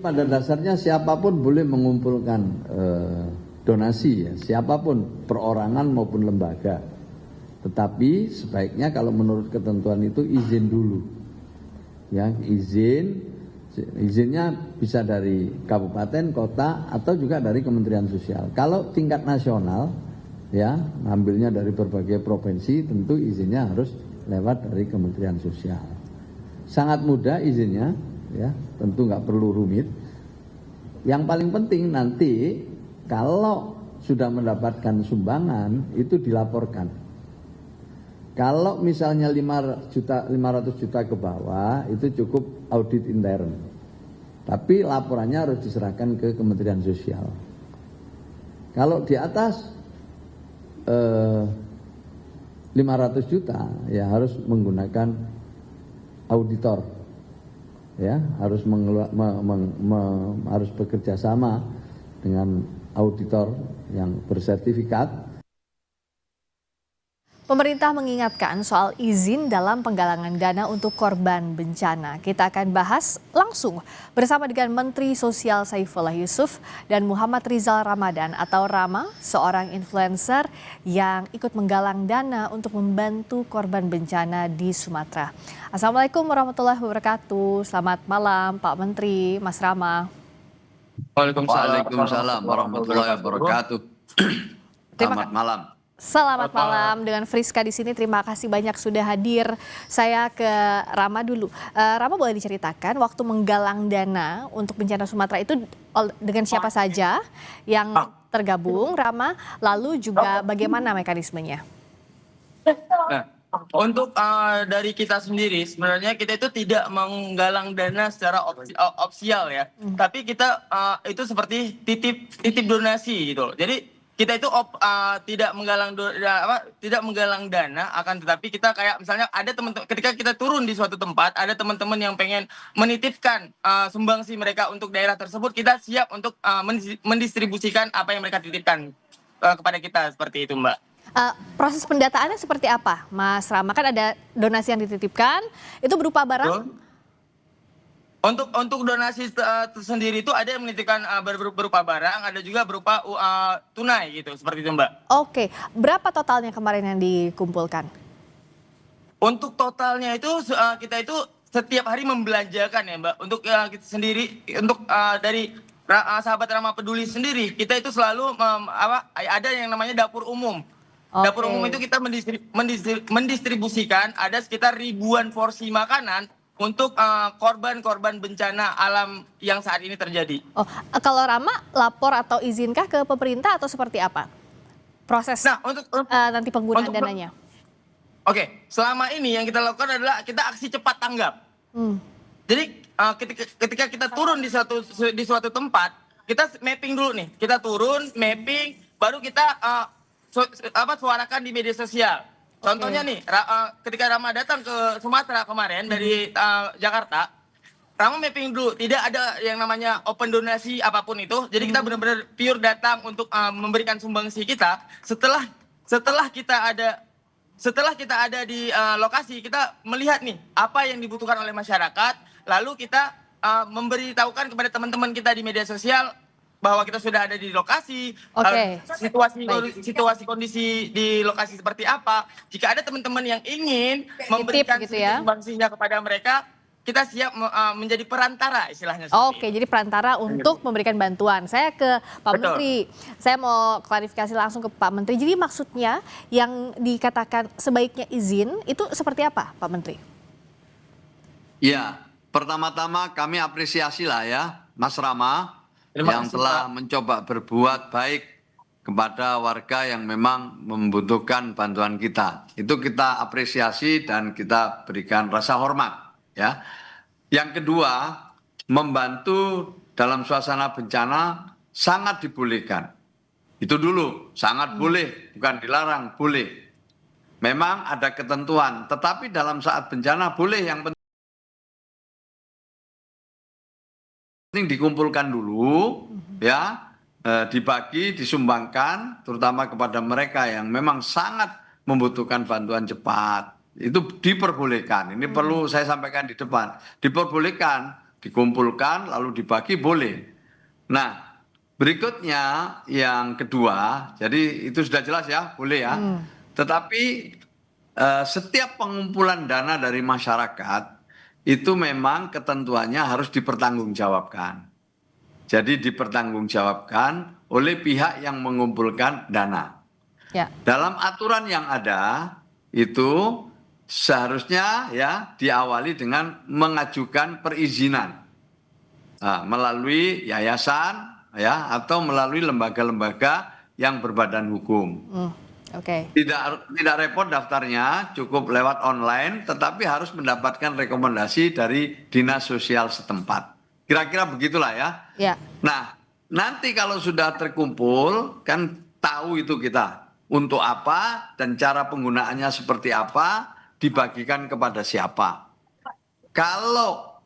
Pada dasarnya siapapun boleh mengumpulkan donasi ya, siapapun perorangan maupun lembaga. Tetapi sebaiknya kalau menurut ketentuan itu izin dulu. Ya, izinnya bisa dari kabupaten, kota atau juga dari Kementerian Sosial. Kalau tingkat nasional ya, ngambilnya dari berbagai provinsi, tentu izinnya harus lewat dari Kementerian Sosial. Sangat mudah izinnya ya, tentu nggak perlu rumit. Yang paling penting nanti kalau sudah mendapatkan sumbangan itu dilaporkan. Kalau misalnya 500 juta ke bawah itu cukup audit intern. Tapi laporannya harus diserahkan ke Kementerian Sosial. Kalau di atas 500 juta ya harus menggunakan auditor. Ya, harus harus bekerja sama dengan auditor yang bersertifikat. Pemerintah mengingatkan soal izin dalam penggalangan dana untuk korban bencana. Kita akan bahas langsung bersama dengan Menteri Sosial Saifullah Yusuf dan Muhammad Rizal Ramadan atau Rama, seorang influencer yang ikut menggalang dana untuk membantu korban bencana di Sumatera. Assalamualaikum warahmatullahi wabarakatuh. Selamat malam Pak Menteri, Mas Rama. Waalaikumsalam warahmatullahi wabarakatuh. Selamat malam. Selamat malam dengan Friska di sini. Terima kasih banyak sudah hadir. Saya ke Rama dulu. Rama, boleh diceritakan waktu menggalang dana untuk bencana Sumatera itu dengan siapa saja yang tergabung, Rama? Lalu juga bagaimana mekanismenya? Nah, untuk dari kita sendiri sebenarnya kita itu tidak menggalang dana secara opsial ya, tapi kita itu seperti titip donasi gitu. Jadi kita itu tidak menggalang dana, akan tetapi kita kayak misalnya ada teman-teman ketika kita turun di suatu tempat, ada teman-teman yang pengen menitipkan sumbangsi mereka untuk daerah tersebut, kita siap untuk mendistribusikan apa yang mereka titipkan kepada kita, seperti itu, Mbak. Proses pendataannya seperti apa, Mas Rama? Kan ada donasi yang dititipkan, itu berupa barang? Untuk donasi sendiri itu ada yang menitipkan berupa barang, ada juga berupa tunai gitu, seperti itu, Mbak. Oke, berapa totalnya kemarin yang dikumpulkan? Untuk totalnya itu kita itu setiap hari membelanjakan ya, Mbak. Untuk kita sendiri, untuk dari sahabat Rama Peduli sendiri, kita itu selalu ada yang namanya dapur umum. Okay. Dapur umum itu kita mendistribusikan ada sekitar ribuan porsi makanan untuk korban-korban bencana alam yang saat ini terjadi. Oh, kalau Rama lapor atau izinkah ke pemerintah atau seperti apa proses nanti penggunaan dananya? Oke, selama ini yang kita lakukan adalah kita aksi cepat tanggap. Jadi ketika kita turun di suatu tempat, kita mapping dulu nih. Kita turun, mapping, baru kita suarakan di media sosial. Contohnya nih, ketika Rama datang ke Sumatera kemarin dari Jakarta, Rama mapping dulu, tidak ada yang namanya open donasi apapun itu. Jadi kita benar-benar pure datang untuk memberikan sumbangsi kita. Setelah kita ada di lokasi, kita melihat nih apa yang dibutuhkan oleh masyarakat, lalu kita memberitahukan kepada teman-teman kita di media sosial bahwa kita sudah ada di lokasi, situasi kondisi di lokasi seperti apa. Jika ada teman-teman yang ingin memberikan sumbangsinya kepada mereka, kita siap menjadi perantara istilahnya. Oke, jadi perantara untuk memberikan bantuan. Saya ke Pak Menteri, saya mau klarifikasi langsung ke Pak Menteri. Jadi maksudnya yang dikatakan sebaiknya izin itu seperti apa, Pak Menteri? Ya, pertama-tama kami apresiasi lah ya, Mas Rama, yang telah mencoba berbuat baik kepada warga yang memang membutuhkan bantuan kita. Itu kita apresiasi dan kita berikan rasa hormat. Ya. Yang kedua, membantu dalam suasana bencana sangat dibolehkan. Itu dulu, sangat boleh, bukan dilarang, boleh. Memang ada ketentuan, tetapi dalam saat bencana boleh, yang penting dikumpulkan dulu, ya, dibagi, disumbangkan, terutama kepada mereka yang memang sangat membutuhkan bantuan cepat. Itu diperbolehkan. Ini perlu saya sampaikan di depan. Diperbolehkan, dikumpulkan lalu dibagi boleh. Nah, berikutnya yang kedua, jadi itu sudah jelas ya, boleh ya. Tetapi setiap pengumpulan dana dari masyarakat itu memang ketentuannya harus dipertanggungjawabkan. Jadi dipertanggungjawabkan oleh pihak yang mengumpulkan dana. Ya. Dalam aturan yang ada itu seharusnya ya diawali dengan mengajukan perizinan melalui yayasan ya atau melalui lembaga-lembaga yang berbadan hukum. Oke. Tidak repot daftarnya, cukup lewat online, tetapi harus mendapatkan rekomendasi dari dinas sosial setempat. Kira-kira begitulah ya. Ya. Nah, nanti kalau sudah terkumpul, kan tahu itu kita untuk apa dan cara penggunaannya seperti apa, dibagikan kepada siapa. Kalau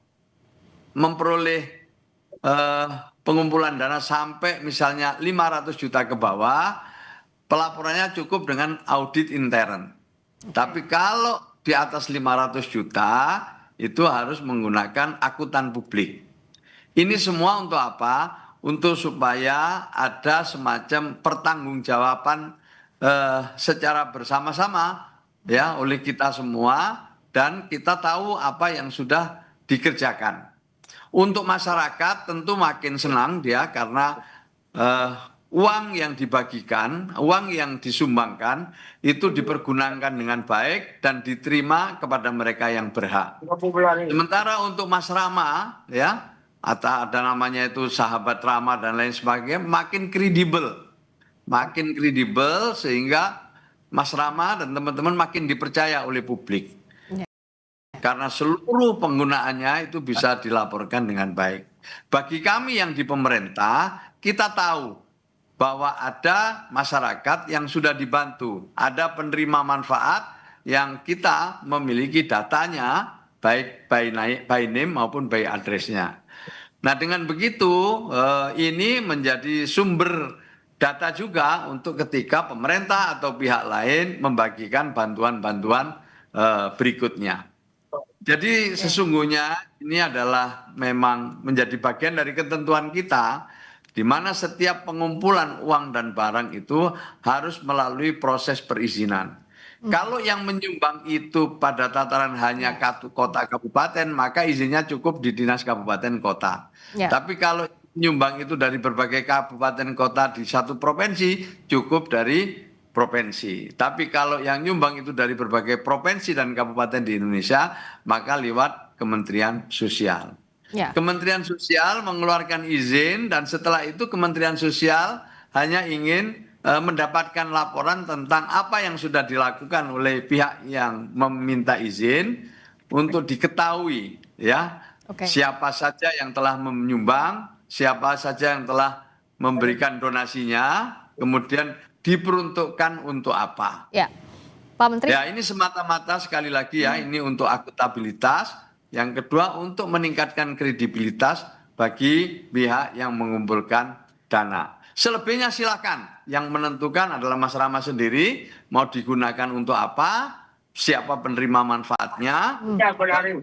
memperoleh pengumpulan dana sampai misalnya 500 juta ke bawah, pelaporannya cukup dengan audit intern. Tapi kalau di atas 500 juta, itu harus menggunakan akuntan publik. Ini semua untuk apa? Untuk supaya ada semacam pertanggungjawaban secara bersama-sama ya oleh kita semua dan kita tahu apa yang sudah dikerjakan. Untuk masyarakat tentu makin senang dia karena uang yang dibagikan, uang yang disumbangkan itu dipergunakan dengan baik dan diterima kepada mereka yang berhak. Sementara untuk Mas Rama ya atau ada namanya itu sahabat Rama dan lain sebagainya makin kredibel sehingga Mas Rama dan teman-teman makin dipercaya oleh publik karena seluruh penggunaannya itu bisa dilaporkan dengan baik. Bagi kami yang di pemerintah kita tahu bahwa ada masyarakat yang sudah dibantu, ada penerima manfaat yang kita memiliki datanya baik by name maupun by address-nya. Nah dengan begitu ini menjadi sumber data juga untuk ketika pemerintah atau pihak lain membagikan bantuan-bantuan berikutnya. Jadi sesungguhnya ini adalah memang menjadi bagian dari ketentuan kita di mana setiap pengumpulan uang dan barang itu harus melalui proses perizinan. Kalau yang menyumbang itu pada tataran hanya kota kabupaten, maka izinnya cukup di dinas kabupaten kota. Tapi kalau menyumbang itu dari berbagai kabupaten kota di satu provinsi, cukup dari provinsi. Tapi kalau yang nyumbang itu dari berbagai provinsi dan kabupaten di Indonesia, maka lewat Kementerian Sosial. Kementerian Sosial mengeluarkan izin dan setelah itu Kementerian Sosial hanya ingin mendapatkan laporan tentang apa yang sudah dilakukan oleh pihak yang meminta izin untuk diketahui ya siapa saja yang telah menyumbang, siapa saja yang telah memberikan donasinya, kemudian diperuntukkan untuk apa. Ya, Pak Menteri. Ya ini semata-mata sekali lagi ya ini untuk akuntabilitas, yang kedua untuk meningkatkan kredibilitas bagi pihak yang mengumpulkan dana. Selebihnya silakan, yang menentukan adalah Mas Rama sendiri mau digunakan untuk apa, siapa penerima manfaatnya,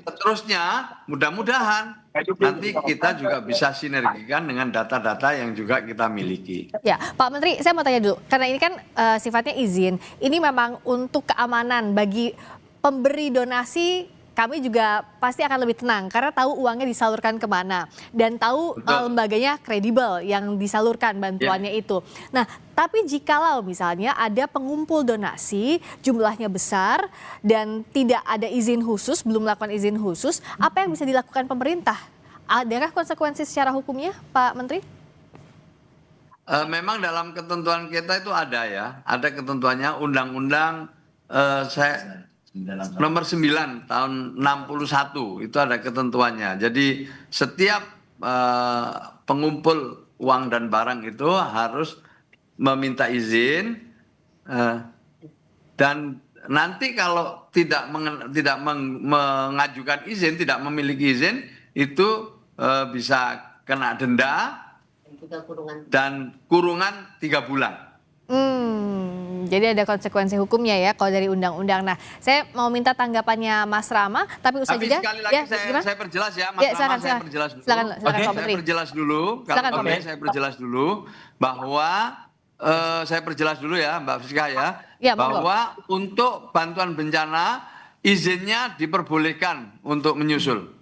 seterusnya mudah-mudahan nanti kita juga bisa sinergikan dengan data-data yang juga kita miliki. Ya, Pak Menteri, saya mau tanya dulu, karena ini kan sifatnya izin, ini memang untuk keamanan bagi pemberi donasi. Kami juga pasti akan lebih tenang karena tahu uangnya disalurkan kemana dan tahu lembaganya kredibel yang disalurkan bantuannya itu. Nah, tapi jikalau misalnya ada pengumpul donasi jumlahnya besar dan tidak ada izin khusus, belum melakukan izin khusus, apa yang bisa dilakukan pemerintah? Adakah konsekuensi secara hukumnya, Pak Menteri? Memang dalam ketentuan kita itu ada ya, ada ketentuannya Undang-Undang Nomor 9 tahun 61 itu ada ketentuannya. Jadi setiap pengumpul uang dan barang itu harus meminta izin dan nanti kalau tidak mengajukan izin, tidak memiliki izin itu bisa kena denda dan kurungan 3 bulan. Jadi ada konsekuensi hukumnya ya kalau dari undang-undang. Nah, saya mau minta tanggapannya Mas Rama, tapi usai jeda. Sekali lagi saya perjelas ya, Mas Rama, saya perjelas dulu. Silakan, Pak Menteri. Saya perjelas dulu, kalau boleh saya perjelas dulu bahwa saya perjelas dulu ya, Mbak Friska ya, bahwa untuk bantuan bencana izinnya diperbolehkan untuk menyusul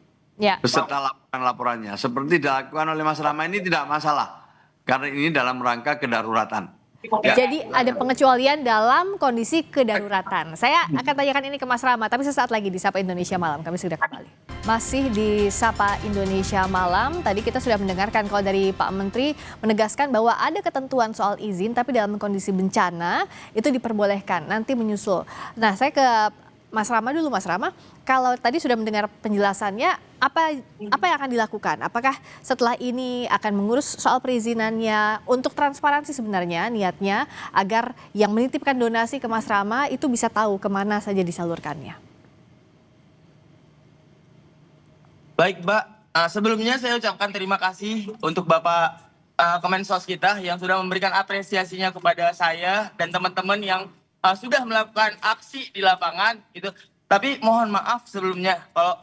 beserta laporan-laporannya. Seperti dilakukan oleh Mas Rama ini tidak masalah, karena ini dalam rangka kedaruratan. Jadi ada pengecualian dalam kondisi kedaruratan. Saya akan tanyakan ini ke Mas Rama, tapi sesaat lagi di Sapa Indonesia Malam. Kami sudah kembali. Masih di Sapa Indonesia Malam, tadi kita sudah mendengarkan kalau dari Pak Menteri menegaskan bahwa ada ketentuan soal izin, tapi dalam kondisi bencana itu diperbolehkan, nanti menyusul. Nah, saya ke Mas Rama dulu, Mas Rama. Kalau tadi sudah mendengar penjelasannya, apa yang akan dilakukan? Apakah setelah ini akan mengurus soal perizinannya untuk transparansi sebenarnya niatnya agar yang menitipkan donasi ke Mas Rama itu bisa tahu kemana saja disalurkannya? Baik, Mbak. Sebelumnya saya ucapkan terima kasih untuk Bapak Kemensos kita yang sudah memberikan apresiasinya kepada saya dan teman-teman yang sudah melakukan aksi di lapangan gitu. Tapi mohon maaf sebelumnya kalau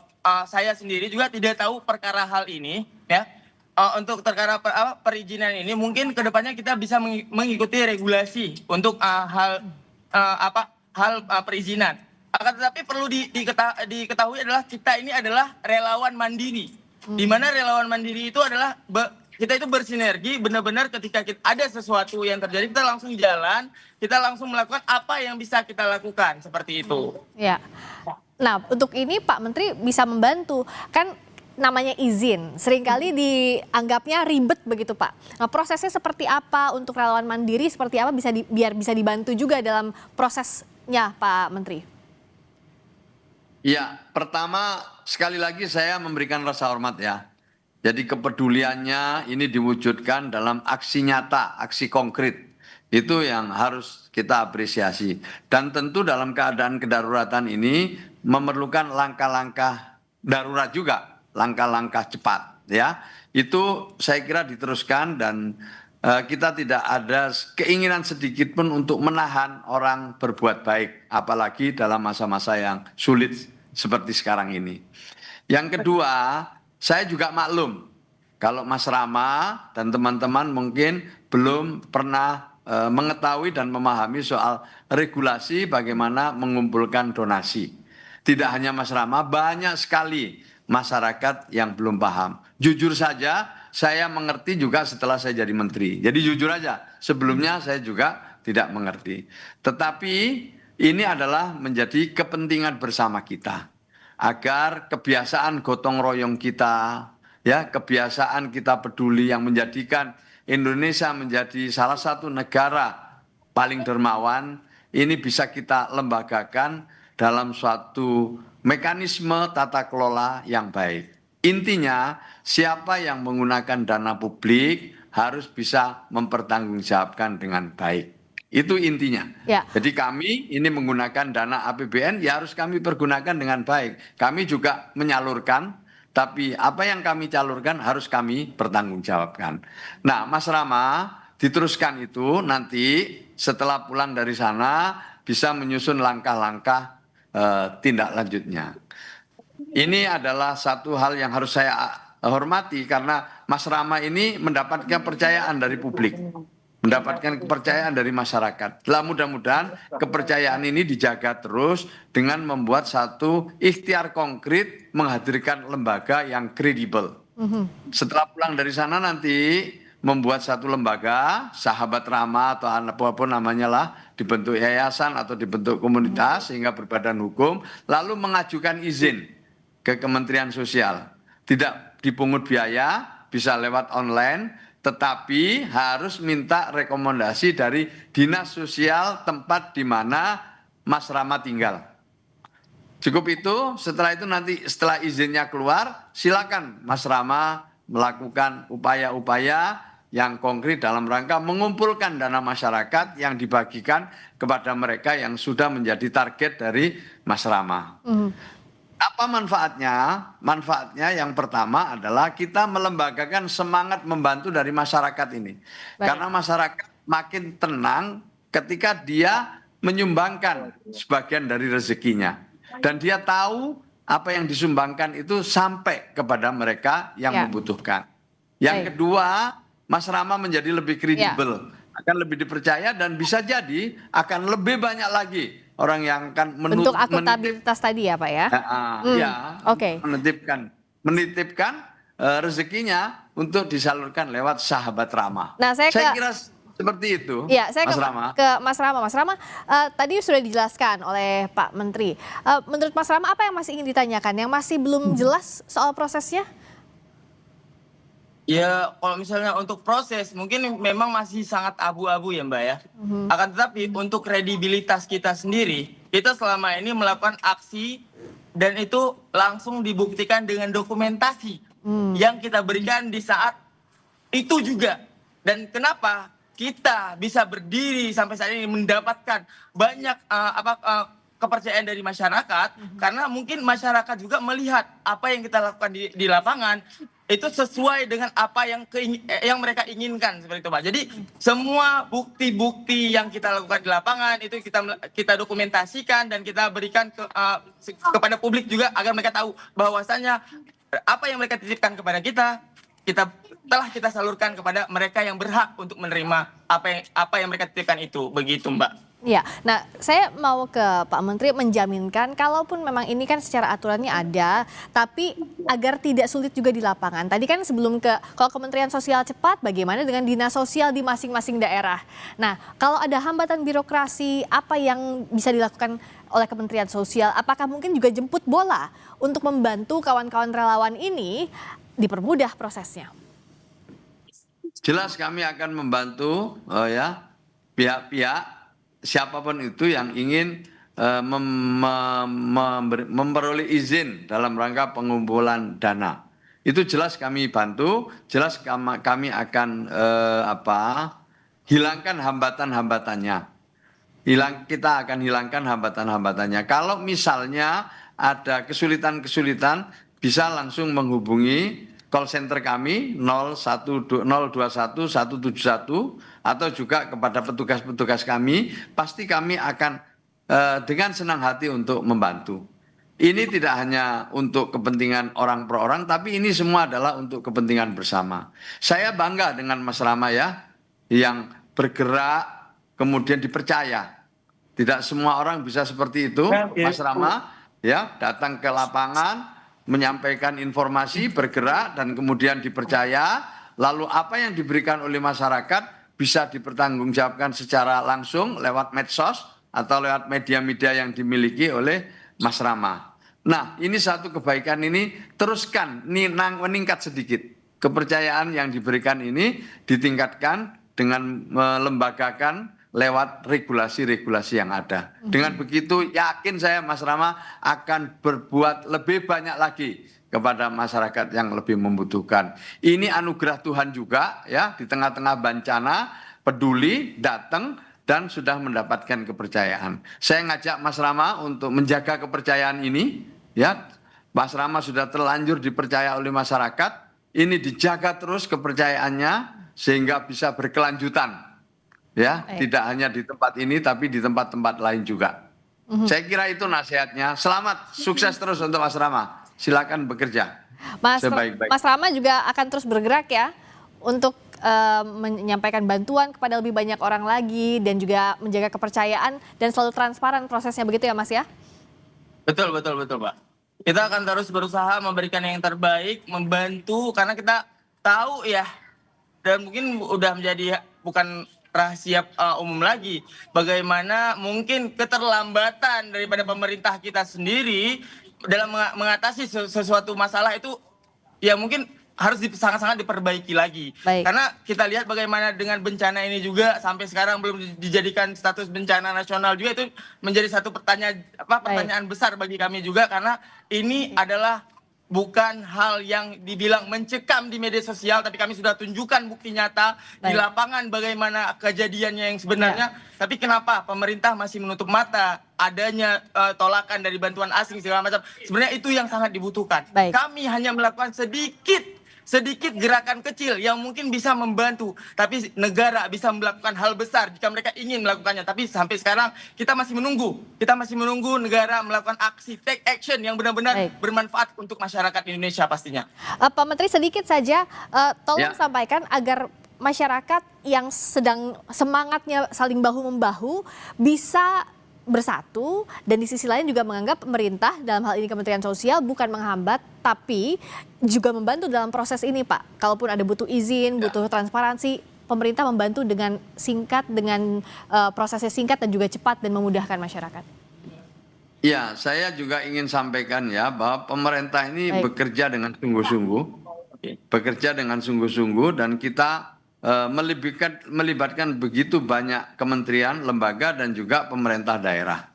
saya sendiri juga tidak tahu perkara hal ini ya. Untuk perkara perizinan ini mungkin kedepannya kita bisa mengikuti regulasi untuk hal perizinan. Tetapi perlu diketahui adalah kita ini adalah relawan mandiri. Di mana relawan mandiri itu adalah kita itu bersinergi benar-benar ketika ada sesuatu yang terjadi kita langsung jalan, kita langsung melakukan apa yang bisa kita lakukan seperti itu. Ya. Nah, untuk ini Pak Menteri bisa membantu. Kan namanya izin, seringkali dianggapnya ribet begitu Pak. Nah, prosesnya seperti apa untuk relawan mandiri, seperti apa biar bisa dibantu juga dalam prosesnya Pak Menteri? Ya, pertama sekali lagi saya memberikan rasa hormat ya. Jadi kepeduliannya ini diwujudkan dalam aksi nyata, aksi konkret. Itu yang harus kita apresiasi. Dan tentu dalam keadaan kedaruratan ini memerlukan langkah-langkah darurat juga, langkah-langkah cepat ya. Itu saya kira diteruskan dan kita tidak ada keinginan sedikit pun untuk menahan orang berbuat baik, apalagi dalam masa-masa yang sulit seperti sekarang ini. Yang kedua, saya juga maklum kalau Mas Rama dan teman-teman mungkin belum pernah mengetahui dan memahami soal regulasi bagaimana mengumpulkan donasi. Tidak hanya Mas Rama, banyak sekali masyarakat yang belum paham. Jujur saja, saya mengerti juga setelah saya jadi menteri. Jadi jujur aja, sebelumnya saya juga tidak mengerti. Tetapi ini adalah menjadi kepentingan bersama kita. Agar kebiasaan gotong royong kita, ya kebiasaan kita peduli yang menjadikan Indonesia menjadi salah satu negara paling dermawan, ini bisa kita lembagakan dalam suatu mekanisme tata kelola yang baik. Intinya, siapa yang menggunakan dana publik harus bisa mempertanggungjawabkan dengan baik. Itu intinya. Ya. Jadi kami ini menggunakan dana APBN ya harus kami pergunakan dengan baik. Kami juga menyalurkan, tapi apa yang kami salurkan harus kami pertanggungjawabkan. Nah, Mas Rama diteruskan itu nanti setelah pulang dari sana bisa menyusun langkah-langkah tindak lanjutnya. Ini adalah satu hal yang harus saya hormati karena Mas Rama ini mendapatkan kepercayaan dari publik. Mendapatkan kepercayaan dari masyarakat. Lah mudah-mudahan kepercayaan ini dijaga terus dengan membuat satu ikhtiar konkret menghadirkan lembaga yang kredibel. Setelah pulang dari sana nanti membuat satu lembaga, sahabat Rama atau apapun namanya lah, dibentuk yayasan atau dibentuk komunitas sehingga berbadan hukum, lalu mengajukan izin ke Kementerian Sosial. Tidak dipungut biaya, bisa lewat online, tetapi harus minta rekomendasi dari dinas sosial tempat di mana Mas Rama tinggal. Cukup itu, setelah itu nanti setelah izinnya keluar, silakan Mas Rama melakukan upaya-upaya yang konkret dalam rangka mengumpulkan dana masyarakat yang dibagikan kepada mereka yang sudah menjadi target dari Mas Rama. Apa manfaatnya? Manfaatnya yang pertama adalah kita melembagakan semangat membantu dari masyarakat ini. Baik. Karena masyarakat makin tenang ketika dia menyumbangkan sebagian dari rezekinya. Dan dia tahu apa yang disumbangkan itu sampai kepada mereka yang membutuhkan. Yang kedua, Mas Rama menjadi lebih kredibel, akan lebih dipercaya dan bisa jadi akan lebih banyak lagi orang yang akan bentuk akuntabilitas tadi ya Pak ya? Menitipkan rezekinya untuk disalurkan lewat sahabat Rama. Nah, saya kira seperti itu. Ya, saya Mas Rama. ke Mas Rama. Mas Rama, tadi sudah dijelaskan oleh Pak Menteri. Menurut Mas Rama, apa yang masih ingin ditanyakan, yang masih belum jelas soal prosesnya? Ya, kalau misalnya untuk proses, mungkin memang masih sangat abu-abu ya Mbak ya. Akan tetapi untuk kredibilitas kita sendiri, kita selama ini melakukan aksi dan itu langsung dibuktikan dengan dokumentasi yang kita berikan di saat itu juga. Dan kenapa kita bisa berdiri sampai saat ini mendapatkan banyak kepercayaan dari masyarakat, karena mungkin masyarakat juga melihat apa yang kita lakukan di lapangan itu sesuai dengan apa yang mereka inginkan, seperti itu Pak. Jadi semua bukti-bukti yang kita lakukan di lapangan itu kita dokumentasikan dan kita berikan kepada publik juga agar mereka tahu bahwasanya apa yang mereka titipkan kepada kita telah kita salurkan kepada mereka yang berhak untuk menerima apa yang mereka titipkan itu, begitu Mbak. Ya, nah saya mau ke Pak Menteri menjaminkan kalaupun memang ini kan secara aturannya ada, tapi agar tidak sulit juga di lapangan. Tadi kan sebelum kalau Kementerian Sosial cepat, bagaimana dengan dinas sosial di masing-masing daerah? Nah, kalau ada hambatan birokrasi, apa yang bisa dilakukan oleh Kementerian Sosial? Apakah mungkin juga jemput bola untuk membantu kawan-kawan relawan ini dipermudah prosesnya? Jelas kami akan membantu pihak-pihak siapapun itu yang ingin memperoleh izin dalam rangka pengumpulan dana. Itu jelas kami bantu, jelas kami akan hilangkan hambatan-hambatannya. Kita akan hilangkan hambatan-hambatannya. Kalau misalnya ada kesulitan-kesulitan, bisa langsung menghubungi call center kami 021 171 atau juga kepada petugas-petugas kami, pasti kami akan dengan senang hati untuk membantu. Ini tidak hanya untuk kepentingan orang per orang, tapi ini semua adalah untuk kepentingan bersama. Saya bangga dengan Mas Rama ya, yang bergerak kemudian dipercaya. Tidak semua orang bisa seperti itu, Mas Rama, ya, datang ke lapangan, menyampaikan informasi, bergerak, dan kemudian dipercaya, lalu apa yang diberikan oleh masyarakat bisa dipertanggungjawabkan secara langsung lewat medsos atau lewat media-media yang dimiliki oleh Mas Rama. Nah, ini satu kebaikan, ini teruskan, meningkat sedikit. Kepercayaan yang diberikan ini ditingkatkan dengan melembagakan lewat regulasi-regulasi yang ada. Dengan begitu yakin saya Mas Rama akan berbuat lebih banyak lagi kepada masyarakat yang lebih membutuhkan. Ini anugerah Tuhan juga ya, di tengah-tengah bencana peduli, datang dan sudah mendapatkan kepercayaan. Saya ngajak Mas Rama untuk menjaga kepercayaan ini ya. Mas Rama sudah terlanjur dipercaya oleh masyarakat, ini dijaga terus kepercayaannya sehingga bisa berkelanjutan. Ya, tidak hanya di tempat ini tapi di tempat-tempat lain juga. Saya kira itu nasihatnya. Selamat, sukses terus untuk Mas Rama. Silakan bekerja. Mas Rama juga akan terus bergerak ya untuk menyampaikan bantuan kepada lebih banyak orang lagi dan juga menjaga kepercayaan dan selalu transparan prosesnya, begitu ya Mas ya? Betul Pak. Kita akan terus berusaha memberikan yang terbaik, membantu karena kita tahu ya, dan mungkin udah menjadi bukan rahasia umum lagi, bagaimana mungkin keterlambatan daripada pemerintah kita sendiri dalam mengatasi sesuatu masalah itu ya mungkin harus sangat-sangat diperbaiki lagi. Karena kita lihat bagaimana dengan bencana ini juga sampai sekarang belum dijadikan status bencana nasional juga, itu menjadi satu pertanyaan besar bagi kami juga, karena ini adalah bukan hal yang dibilang mencekam di media sosial, tapi kami sudah tunjukkan bukti nyata di lapangan bagaimana kejadiannya yang sebenarnya. Tapi kenapa pemerintah masih menutup mata adanya tolakan dari bantuan asing segala macam? Sebenarnya itu yang sangat dibutuhkan. Kami hanya melakukan sedikit sedikit gerakan kecil yang mungkin bisa membantu, tapi negara bisa melakukan hal besar jika mereka ingin melakukannya. Tapi sampai sekarang kita masih menunggu negara melakukan aksi take action yang benar-benar bermanfaat untuk masyarakat Indonesia pastinya. Pak Menteri, sedikit saja tolong sampaikan agar masyarakat yang sedang semangatnya saling bahu-membahu bisa bersatu, dan di sisi lain juga menganggap pemerintah dalam hal ini Kementerian Sosial bukan menghambat tapi juga membantu dalam proses ini, Pak. Kalaupun ada butuh izin, butuh transparansi, pemerintah membantu dengan singkat, dengan prosesnya singkat dan juga cepat dan memudahkan masyarakat. Ya, saya juga ingin sampaikan ya bahwa pemerintah ini bekerja dengan sungguh-sungguh, dan kita melibatkan begitu banyak kementerian, lembaga, dan juga pemerintah daerah.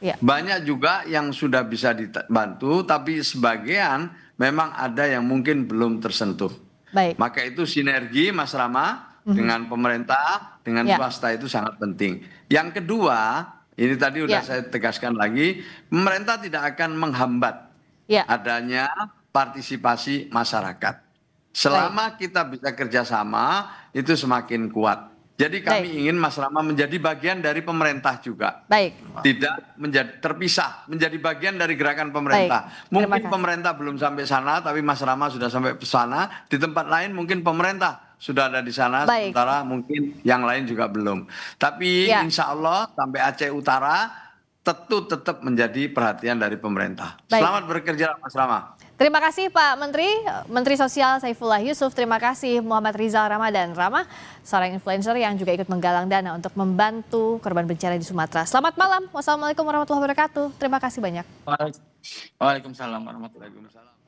Banyak juga yang sudah bisa dibantu, tapi sebagian memang ada yang mungkin belum tersentuh. Maka itu sinergi, Mas Rama, dengan pemerintah, dengan swasta itu sangat penting. Yang kedua, ini tadi sudah saya tegaskan lagi, pemerintah tidak akan menghambat adanya partisipasi masyarakat. Selama kita bisa kerjasama, itu semakin kuat. Jadi kami ingin Mas Rama menjadi bagian dari pemerintah juga. Tidak menjadi terpisah, menjadi bagian dari gerakan pemerintah. Mungkin pemerintah belum sampai sana, tapi Mas Rama sudah sampai ke sana. Di tempat lain mungkin pemerintah sudah ada di sana, sementara mungkin yang lain juga belum. Tapi insya Allah sampai Aceh Utara tetap menjadi perhatian dari pemerintah. Selamat bekerja, Mas Rama. Terima kasih Pak Menteri, Menteri Sosial Saifullah Yusuf. Terima kasih Muhammad Rizal Ramadan. Rama, seorang influencer yang juga ikut menggalang dana untuk membantu korban bencana di Sumatera. Selamat malam. Wassalamualaikum warahmatullahi wabarakatuh. Terima kasih banyak. Waalaikumsalam warahmatullahi wabarakatuh.